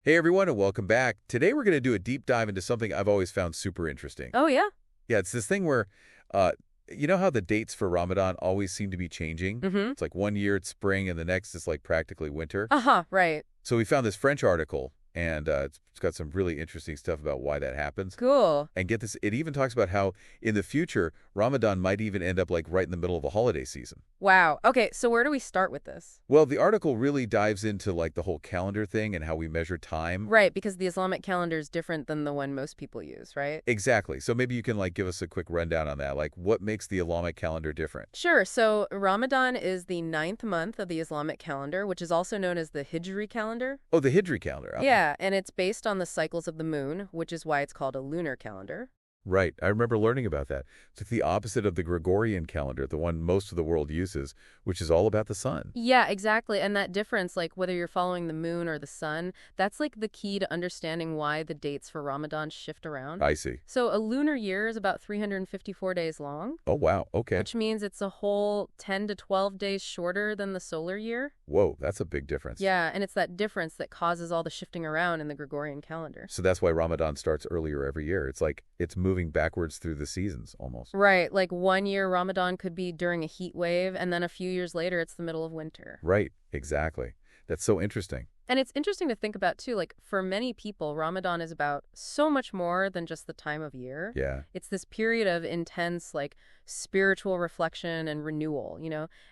Hey everyone, and welcome back. Today we're going to do a deep dive into something I've always found super interesting. Oh, yeah? Yeah, it's this thing where, uh, you know how the dates for Ramadan always seem to be changing? Mm-hmm. It's like one year it's spring and the next is like practically winter. Uh-huh, right. So we found this French article, and it's got some really interesting stuff about why that happens. Cool. And get this, it even talks about how in the future, Ramadan might even end up like right in the middle of a holiday season. Wow. Okay, so where do we start with this? Well, the article really dives into like the whole calendar thing and how we measure time. Right, because the Islamic calendar is different than the one most people use, right? Exactly. So maybe you can like give us a quick rundown on that. Like what makes the Islamic calendar different? Sure. So Ramadan is the ninth month of the Islamic calendar, which is also known as the Hijri calendar. Oh, the Hijri calendar. Okay. Yeah, and it's based on the cycles of the moon, which is why it's called a lunar calendar. Right. I remember learning about that. It's like the opposite of the Gregorian calendar, the one most of the world uses, which is all about the sun. Yeah, exactly. And that difference, like whether you're following the moon or the sun, that's like the key to understanding why the dates for Ramadan shift around. I see. So a lunar year is about 354 days long. Oh, wow. Okay. Which means it's a whole 10 to 12 days shorter than the solar year. Whoa, that's a big difference. Yeah, and it's that difference that causes all the shifting around in the Gregorian calendar. So that's why Ramadan starts earlier every year. It's like it's moving backwards through the seasons almost. Right, like one year Ramadan could be during a heat wave, and then a few years later it's the middle of winter. Right. Exactly. That's so interesting. And it's interesting to think about, too, like for many people, Ramadan is about so much more than just the time of year. Yeah. It's this period of intense, like, spiritual reflection and renewal,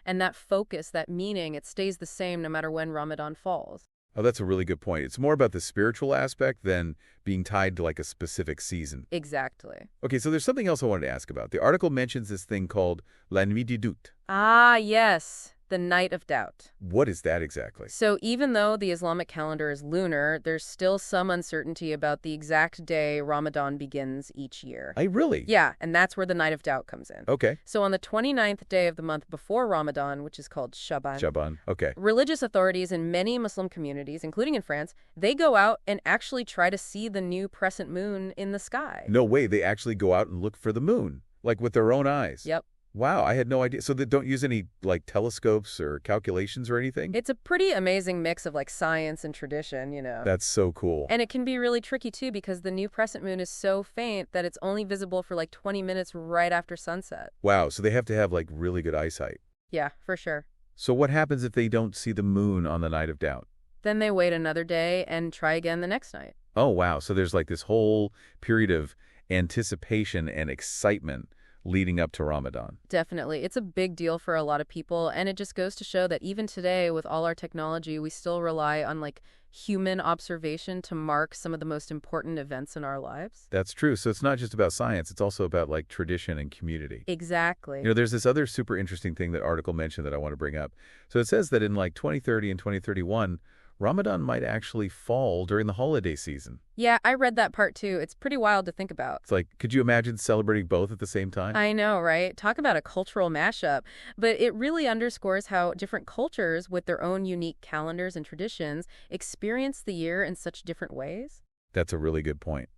and that focus, that meaning, it stays the same no matter when Ramadan falls. Oh, that's a really good point. It's more about the spiritual aspect than being tied to like a specific season. Exactly. Okay, so there's something else I wanted to ask about. The article mentions this thing called la nuit du doute. Ah, yes, the night of doubt. What is that exactly? So even though the Islamic calendar is lunar, there's still some uncertainty about the exact day Ramadan begins each year. Really? Yeah, and that's where the night of doubt comes in. Okay. So on the 29th day of the month before Ramadan, which is called Shaban, Shaban. Okay. religious authorities in many Muslim communities, including in France, they go out and actually try to see the new crescent moon in the sky. No way, they actually go out and look for the moon, like with their own eyes. Yep. Wow, I had no idea. So they don't use any like telescopes or calculations or anything? It's a pretty amazing mix of like science and tradition. That's so cool. And it can be really tricky, too, because the new crescent moon is so faint that it's only visible for like 20 minutes right after sunset. Wow, so they have to have like really good eyesight. Yeah, for sure. So what happens if they don't see the moon on the night of doubt? Then they wait another day and try again the next night. Oh, wow. So there's like this whole period of anticipation and excitement leading up to Ramadan. Definitely. It's a big deal for a lot of people, and it just goes to show that even today, with all our technology, we still rely on like human observation to mark some of the most important events in our lives. That's true. So it's not just about science. It's also about like tradition and community. Exactly. There's this other super interesting thing that article mentioned that I want to bring up. So it says that in like 2030 and 2031, Ramadan might actually fall during the holiday season. Yeah, I read that part too. It's pretty wild to think about. It's like, could you imagine celebrating both at the same time? I know, right? Talk about a cultural mashup. But it really underscores how different cultures, with their own unique calendars and traditions, experience the year in such different ways. That's a really good point.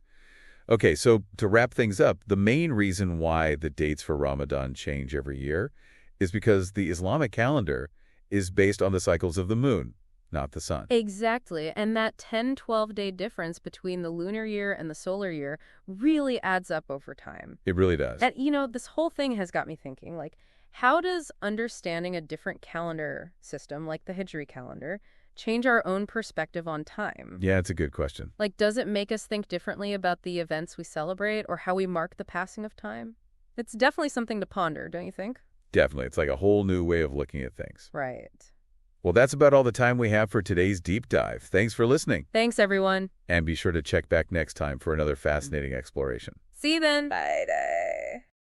Okay, so to wrap things up, the main reason why the dates for Ramadan change every year is because the Islamic calendar is based on the cycles of the moon, not the sun. Exactly. And that 10-12 day difference between the lunar year and the solar year really adds up over time. It really does. And, this whole thing has got me thinking, like, how does understanding a different calendar system, like the Hijri calendar, change our own perspective on time? Yeah, it's a good question. Like, does it make us think differently about the events we celebrate or how we mark the passing of time? It's definitely something to ponder, don't you think? Definitely. It's like a whole new way of looking at things. Right. Well, that's about all the time we have for today's deep dive. Thanks for listening. Thanks, everyone. And be sure to check back next time for another fascinating exploration. See you then. Bye.